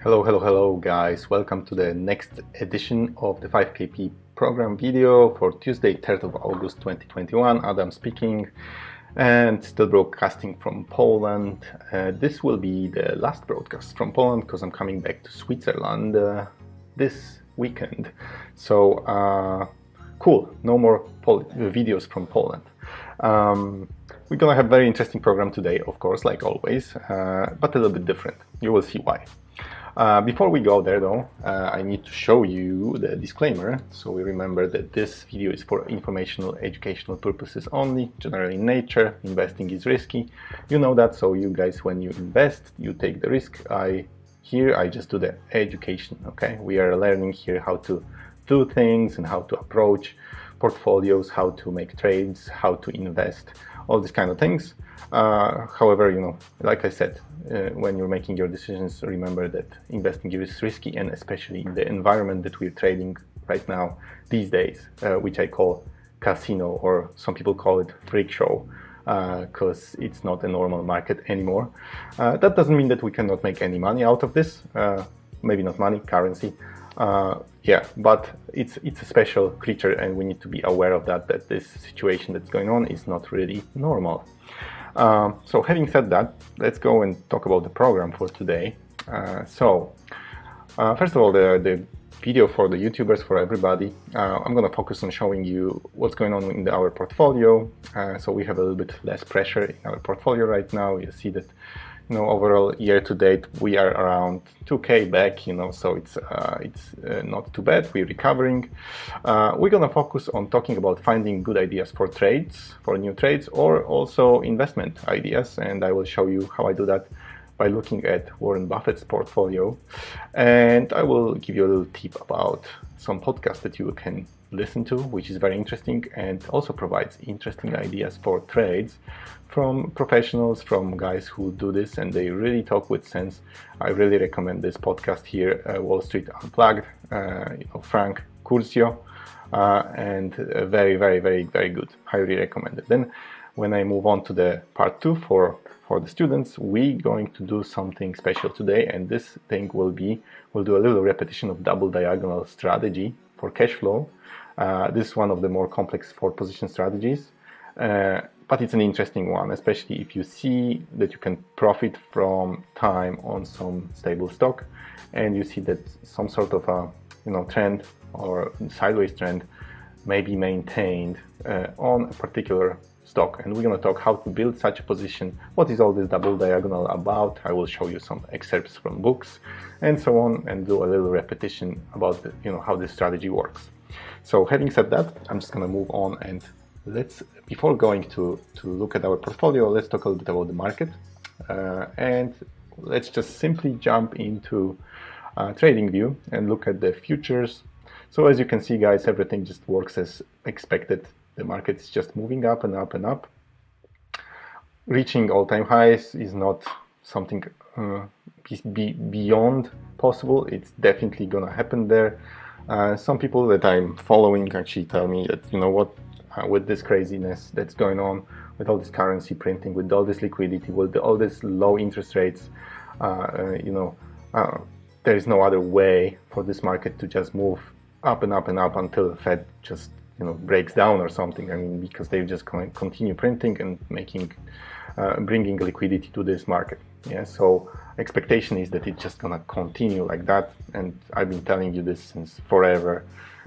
Hello guys, welcome to the next edition of the 5KP program video for Tuesday, 3rd of August 2021. Adam speaking and still broadcasting from Poland. This will be the last broadcast from Poland because I'm coming back to Switzerland this weekend. So cool, no more videos from Poland. We're gonna have a very interesting program today, of course, like always, but a little bit different. You will see why. Before we go there though, I need to show you the disclaimer, so we remember that this video is for informational, educational purposes only, general in nature. Investing is risky, you know that, so you guys, when you invest, you take the risk. I just do the education, okay? We are learning here how to do things and how to approach portfolios, how to make trades, how to invest, all these kind of things. However, you know, like I said, when you're making your decisions, remember that investing is risky, and especially in the environment that we're trading right now these days, which I call casino, or some people call it freak show, because it's not a normal market anymore. That doesn't mean that we cannot make any money out of this, maybe not money, currency. Yeah, but it's a special creature, and we need to be aware of that this situation that's going on is not really normal. So having said that, let's go and talk about the program for today. First of all, the video for the YouTubers, for everybody, I'm going to focus on showing you what's going on in our portfolio. So we have a little bit less pressure in our portfolio right now. You see that, you know, overall year to date we are around 2K back, you know, so it's not too bad. We're recovering. We're gonna focus on talking about finding good ideas for trades, for new trades, or also investment ideas, and I will show you how I do that by looking at Warren Buffett's portfolio, and I will give you a little tip about some podcasts that you can listen to, which is very interesting and also provides interesting ideas for trades from professionals, from guys who do this, and they really talk with sense. I really recommend this podcast here, Wall Street Unplugged, you know, Frank Curcio, and very good. Highly recommended. Then when I move on to the part 2 for the students, we're going to do something special today, and this thing we'll do a little repetition of double diagonal strategy for cash flow. This is one of the more complex 4-position strategies, but it's an interesting one, especially if you see that you can profit from time on some stable stock, and you see that some sort of a, you know, trend or sideways trend may be maintained on a particular stock. And we're going to talk how to build such a position. What is all this double diagonal about? I will show you some excerpts from books and so on, and do a little repetition about the, you know, how this strategy works. So having said that, I'm just going to move on, and before going to look at our portfolio, let's talk a little bit about the market, and let's just simply jump into trading view and look at the futures. So as you can see, guys, everything just works as expected. The market is just moving up and up and up. Reaching all-time highs is not something beyond possible. It's definitely gonna happen there. Some people that I'm following actually tell me that, you know what, with this craziness that's going on, with all this currency printing, with all this liquidity, with all this low interest rates, you know, there is no other way for this market to just move up and up and up until the Fed just, you know, breaks down or something. I mean, because they're just going to continue printing and bringing liquidity to this market. Yeah, so expectation is that it's just gonna continue like that, and I've been telling you this since forever,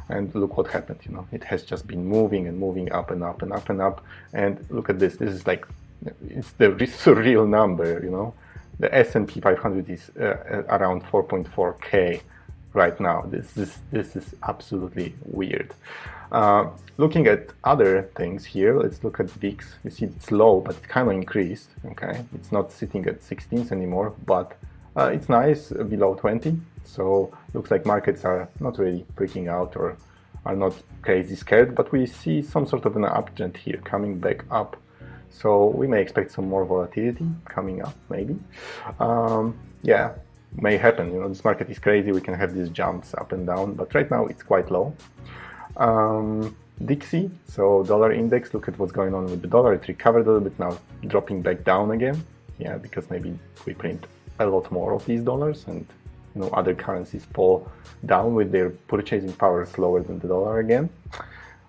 and look what happened. You know, it has just been moving and moving up and up and up and up, and look at this. This is like, it's the surreal number. You know, the S&P 500 is around 4.4K right now. This is absolutely weird. Looking at other things here, let's look at VIX. You see it's low, but it kind of increased. Okay, it's not sitting at 16s anymore, but it's nice below 20. So looks like markets are not really freaking out or are not crazy scared, but we see some sort of an uptrend here coming back up. So we may expect some more volatility coming up, maybe. Yeah, may happen. You know, this market is crazy. We can have these jumps up and down, but right now it's quite low. Dixie, so dollar index, look at what's going on with the dollar. It recovered a little bit, now dropping back down again. Yeah, because maybe we print a lot more of these dollars, and other currencies fall down with their purchasing power slower than the dollar again.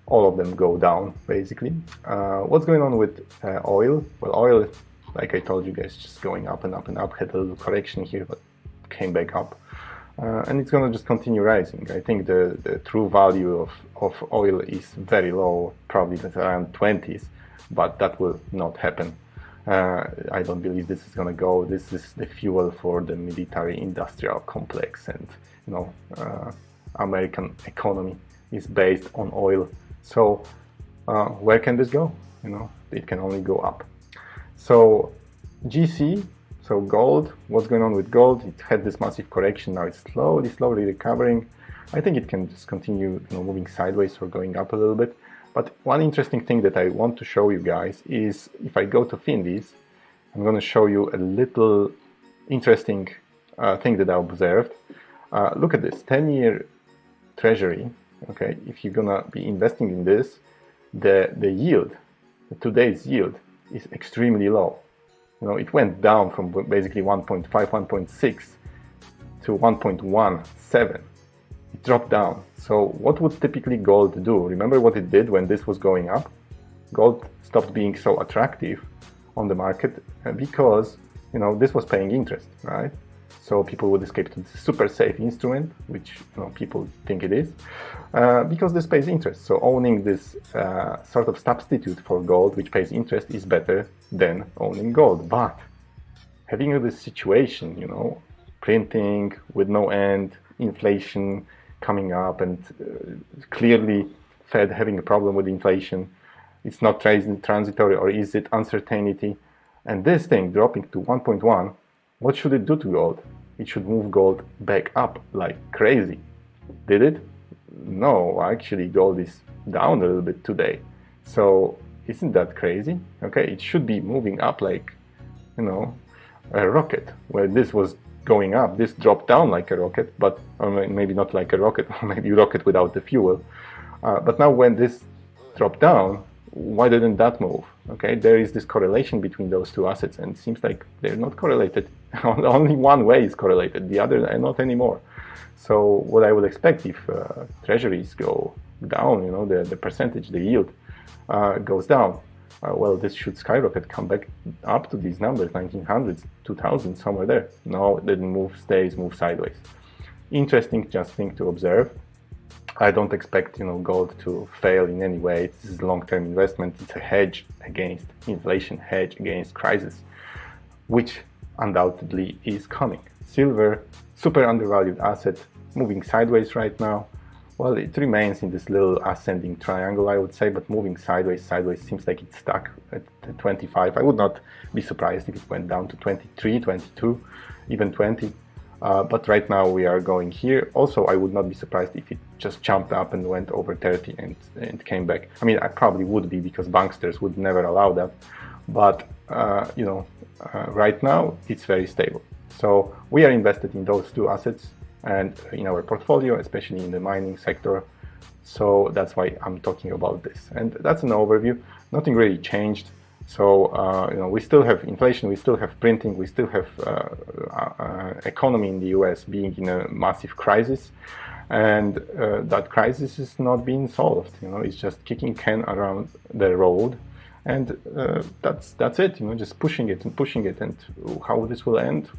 All of them go down, basically. What's going on with oil? Well, oil, like I told you guys, just going up and up and up. Had a little correction here, but came back up. And it's going to just continue rising. I think the true value of oil is very low, probably around 20s, but that will not happen. I don't believe this is going to go. This is the fuel for the military-industrial complex, and American economy is based on oil. So where can this go? It can only go up. So GC, so gold, what's going on with gold? It had this massive correction. Now it's slowly recovering. I think it can just continue moving sideways or going up a little bit. But one interesting thing that I want to show you guys is, if I go to Finviz, I'm going to show you a little interesting thing that I observed. Look at this 10-year Treasury. Okay, if you're going to be investing in this, the yield, today's yield, is extremely low. It went down from basically 1.5, 1.6 to 1.17. It dropped down. So what would typically gold do? Remember what it did when this was going up? Gold stopped being so attractive on the market because this was paying interest, right? So people would escape to this super safe instrument, which people think it is, because this pays interest. So owning this sort of substitute for gold, which pays interest, is better than owning gold. But having this situation, printing with no end, inflation coming up, and clearly Fed having a problem with inflation, it's not transitory, or is it uncertainty? And this thing dropping to 1.1, what should it do to gold? It should move gold back up like crazy. Did it? No, actually gold is down a little bit today. So isn't that crazy? Okay, it should be moving up like, a rocket. Where this was going up, this dropped down like a rocket, but or maybe not like a rocket, or maybe rocket without the fuel. But now when this dropped down, why didn't that move? Okay, there is this correlation between those two assets, and it seems like they're not correlated. Only one way is correlated, the other not anymore. So what I would expect if treasuries go down, the percentage, the yield goes down, well, this should skyrocket, come back up to these numbers, 1900s, 2000, somewhere there. No, it didn't move, move sideways. Interesting just thing to observe. I don't expect gold to fail in any way. This is a long-term investment. It's a hedge against inflation, hedge against crisis, which undoubtedly is coming. Silver, super undervalued asset, moving sideways right now. Well, it remains in this little ascending triangle, I would say, but moving sideways seems like it's stuck at 25. I would not be surprised if it went down to 23, 22, even 20. But right now we are going here. Also, I would not be surprised if it just jumped up and went over 30 and came back. I mean, I probably would be, because banksters would never allow that. But, right now it's very stable. So we are invested in those two assets and in our portfolio, especially in the mining sector. So that's why I'm talking about this. And that's an overview. Nothing really changed. So, we still have inflation, we still have printing, we still have economy in the US being in a massive crisis. And that crisis is not being solved. It's just kicking can around the road. And that's it, just pushing it. And how this will end,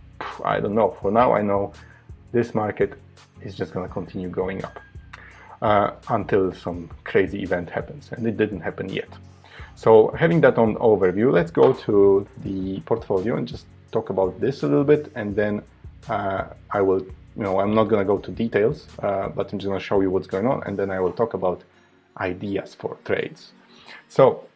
I don't know. For now, I know this market is just going to continue going up until some crazy event happens. And it didn't happen yet. So having that on overview, let's go to the portfolio and just talk about this a little bit. And then I will, I'm not going to go to details, but I'm just going to show you what's going on. And then I will talk about ideas for trades. So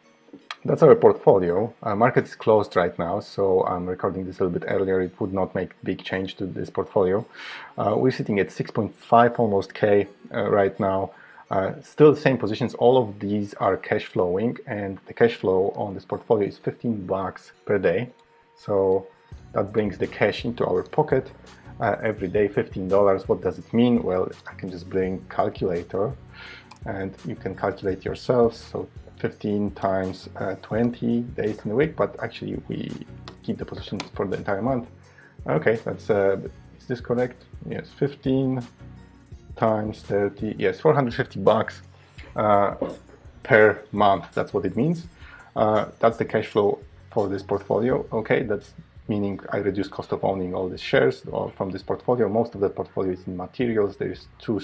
that's our portfolio. Market is closed right now, so I'm recording this a little bit earlier. It would not make big change to this portfolio. We're sitting at 6.5 almost K right now. Still the same positions. All of these are cash flowing, and the cash flow on this portfolio is $15 per day. So that brings the cash into our pocket every day, $15. What does it mean? Well, I can just bring calculator and you can calculate yourselves. So 15 times 20 days in a week, but actually we keep the positions for the entire month. Okay, that's Is this correct? Yes, 15 times 30, yes, $450 per month. That's what it means. That's the cash flow for this portfolio. Okay, that's meaning I reduce cost of owning all these shares from this portfolio. Most of that portfolio is in materials. There's two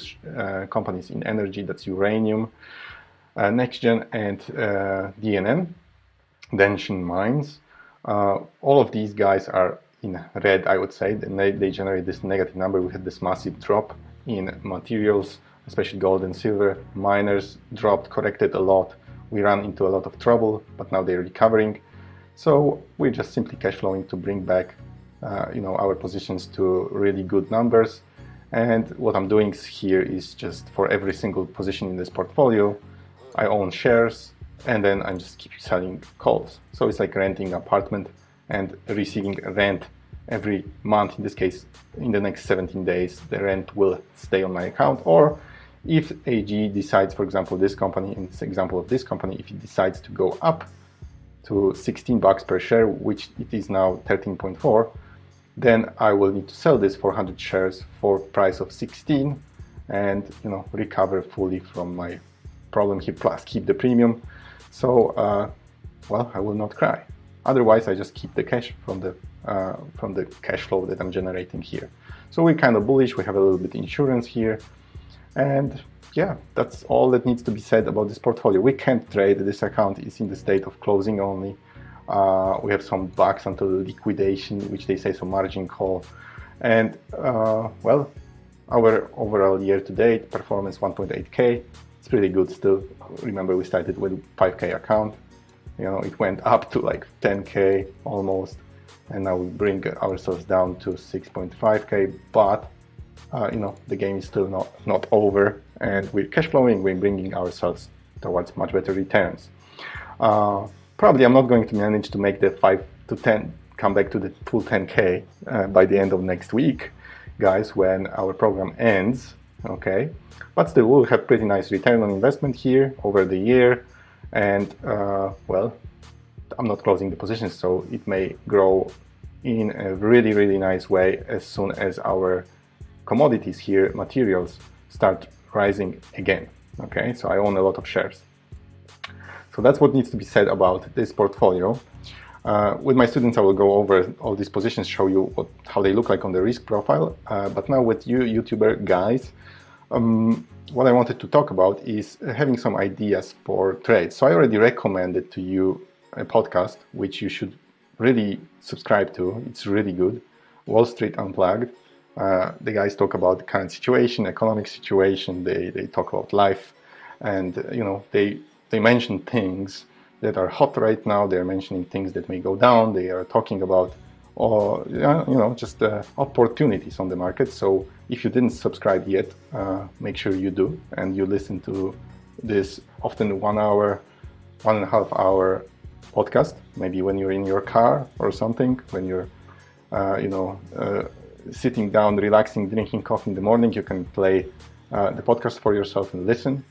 companies in energy. That's uranium, NextGen, and DNM, Danshan Mines. All of these guys are in red, I would say. They generate this negative number. We had this massive drop in materials, especially gold and silver. Miners dropped, corrected a lot. We ran into a lot of trouble, but now they're recovering. So we're just simply cash flowing to bring back our positions to really good numbers. And what I'm doing here is just for every single position in this portfolio, I own shares, and then I'm just keep selling calls. So it's like renting an apartment and receiving rent every month. In this case, in the next 17 days, the rent will stay on my account. Or if AG decides, for example, this company, in this example of this company, if it decides to go up to $16 per share, which it is now 13.4, then I will need to sell this 400 shares for price of 16 and recover fully from my problem here, plus keep the premium. So well, I will not cry. Otherwise, I just keep the cash from the cash flow that I'm generating here. So we're kind of bullish. We have a little bit insurance here, and yeah, that's all that needs to be said about this portfolio. We can't trade. This account is in the state of closing only. We have some bucks until liquidation, which they say some margin call. And well, our overall year-to-date performance 1.8K. It's pretty good still. Remember, we started with 5K account. It went up to like 10K almost, and now we bring ourselves down to 6.5K. But the game is still not over, and we're cash flowing. We're bringing ourselves towards much better returns. Probably I'm not going to manage to make the 5 to 10 come back to the full 10K by the end of next week, guys, when our program ends. Okay, but still we'll have pretty nice return on investment here over the year. And well, I'm not closing the positions, so it may grow in a really, really nice way as soon as our commodities here, materials, start rising again. Okay, so I own a lot of shares. So that's what needs to be said about this portfolio. With my students, I will go over all these positions, show you how they look like on the risk profile. But now with you YouTuber guys, what I wanted to talk about is having some ideas for trades. So I already recommended to you a podcast, which you should really subscribe to. It's really good. Wall Street Unplugged. The guys talk about the current situation, economic situation. They talk about life, and they mention things that are hot right now. They're mentioning things that may go down. They are talking about just opportunities on the market. So if you didn't subscribe yet, make sure you do, and you listen to this often 1 hour, 1.5 hour podcast, maybe when you're in your car or something, when you're sitting down, relaxing, drinking coffee in the morning, you can play the podcast for yourself and listen.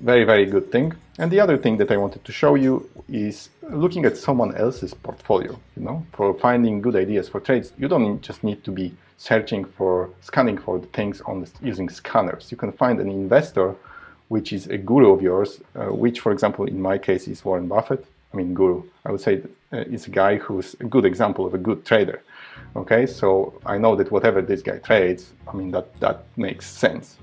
Very, very good thing. And the other thing that I wanted to show you is looking at someone else's portfolio. For finding good ideas for trades, you don't just need to be scanning for the things using scanners. You can find an investor which is a guru of yours, which, for example, in my case is Warren Buffett. I mean, guru. I would say it's a guy who's a good example of a good trader. Okay, so I know that whatever this guy trades, I mean, that makes sense.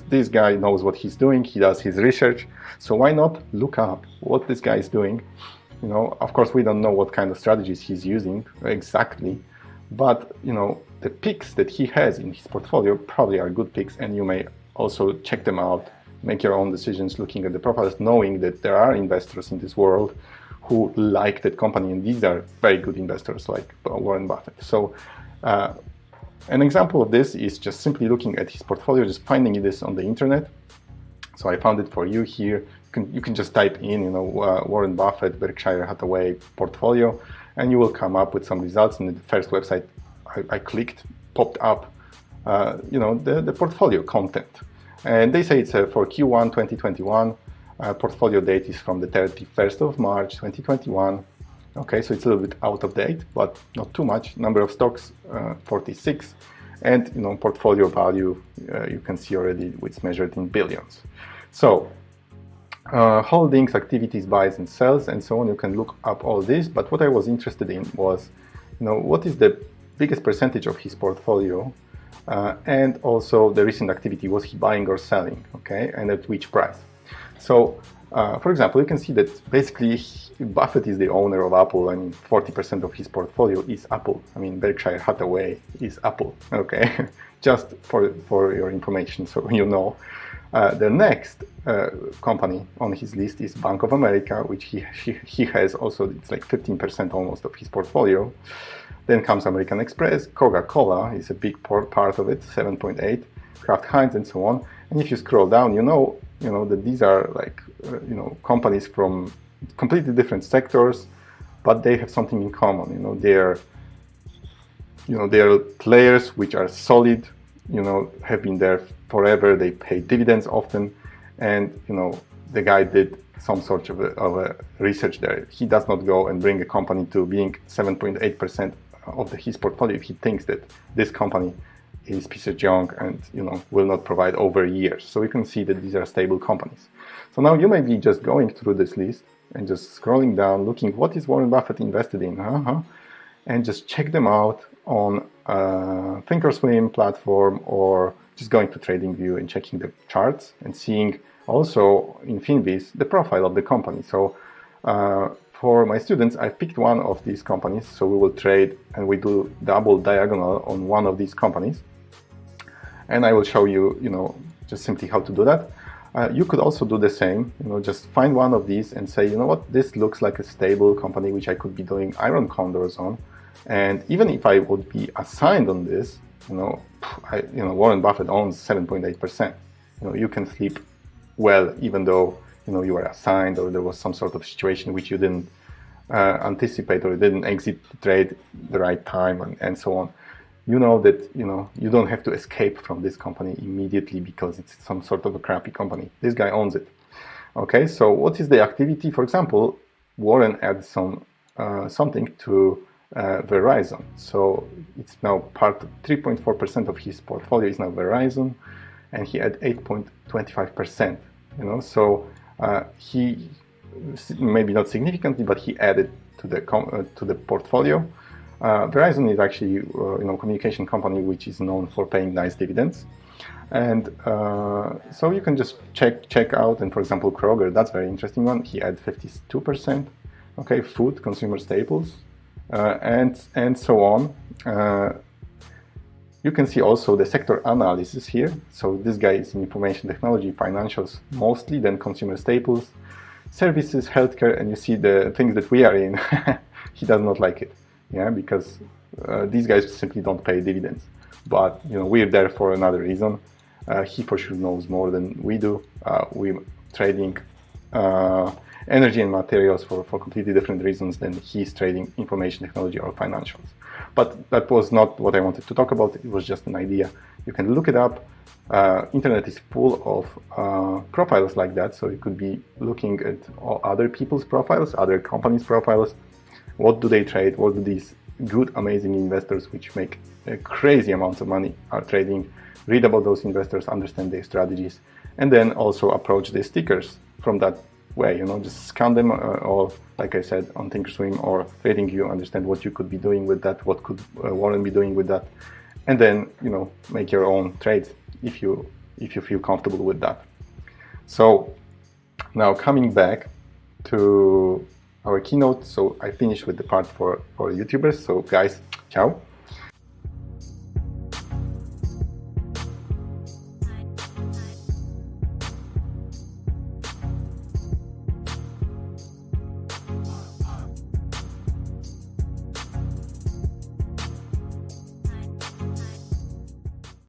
This guy knows what he's doing. He does his research. So why not look up what this guy is doing? Of course, we don't know what kind of strategies he's using exactly, but the picks that he has in his portfolio probably are good picks, and you may also check them out, make your own decisions looking at the profiles, knowing that there are investors in this world who like that company, and these are very good investors like Warren Buffett. So an example of this is just simply looking at his portfolio, just finding this on the internet. So I found it for you here. You can just type in, Warren Buffett, Berkshire Hathaway portfolio, and you will come up with some results. And the first website I clicked popped up, the portfolio content. And they say it's for Q1 2021. Portfolio date is from the 31st of March 2021. Okay, so it's a little bit out of date, but not too much. Number of stocks, 46, and portfolio value, you can see already it's measured in billions. So holdings, activities, buys and sells, and so on. You can look up all this. But what I was interested in was, what is the biggest percentage of his portfolio, and also the recent activity. Was he buying or selling? Okay, and at which price? So, for example, you can see that basically Buffett is the owner of Apple. I mean, 40% of his portfolio is Apple. I mean, Berkshire Hathaway is Apple. Okay, just for your information, so you know. The next company on his list is Bank of America, which he has also. It's like 15% almost of his portfolio. Then comes American Express, Coca-Cola is a big part of it, 7.8, Kraft Heinz, and so on. And if you scroll down, you know that these are like companies from completely different sectors, but they have something in common. They're players which are solid, have been there forever. They pay dividends often, and the guy did some sort of a research there. He does not go and bring a company to being 7.8% of his portfolio if he thinks that this company is piece of junk and will not provide over years. So you can see that these are stable companies. So now you may be just going through this list and just scrolling down, looking what is Warren Buffett invested in, and just check them out on Thinkorswim platform, or just going to TradingView and checking the charts and seeing also in Finviz the profile of the company. So for my students, I picked one of these companies, so we will trade and we do double diagonal on one of these companies, and I will show you, just simply how to do that. You could also do the same, just find one of these and say, what, this looks like a stable company which I could be doing iron condors on, and even if I would be assigned on this, Warren Buffett owns 7.8%. You can sleep well, even though you were assigned, or there was some sort of situation which you didn't anticipate, or didn't exit the trade the right time, and so on. That you don't have to escape from this company immediately because it's some sort of a crappy company. This guy owns it. Okay, so what is the activity? For example, Warren adds something to Verizon. So it's now part of 3.4% of his portfolio is now Verizon, and he had 8.25%. So he, maybe not significantly, but he added to the portfolio. Verizon is actually a communication company which is known for paying nice dividends, and so you can just check out. And for example, Kroger, that's a very interesting one. He had 52%. Okay, food, consumer staples, and so on. You can see also the sector analysis here. So this guy is in information technology, financials mostly, then consumer staples, services, healthcare, and you see the things that we are in. He does not like it, because these guys simply don't pay dividends. But we're there for another reason. He for sure knows more than we do. We're trading energy and materials for completely different reasons than he's trading information technology or financials. But that was not what I wanted to talk about. It was just an idea. You can look it up. Internet is full of profiles like that, so you could be looking at other people's profiles, other companies' profiles. What do they trade? What do these good, amazing investors, which make crazy amounts of money, are trading? Read about those investors, understand their strategies, and then also approach the stickers from that way. Just scan them all, like I said, on Thinkorswim or TradingView, understand what you could be doing with that, what could Warren be doing with that, and then make your own trades if you feel comfortable with that. So now coming back to our keynote, so I finished with the part for YouTubers. So guys, ciao.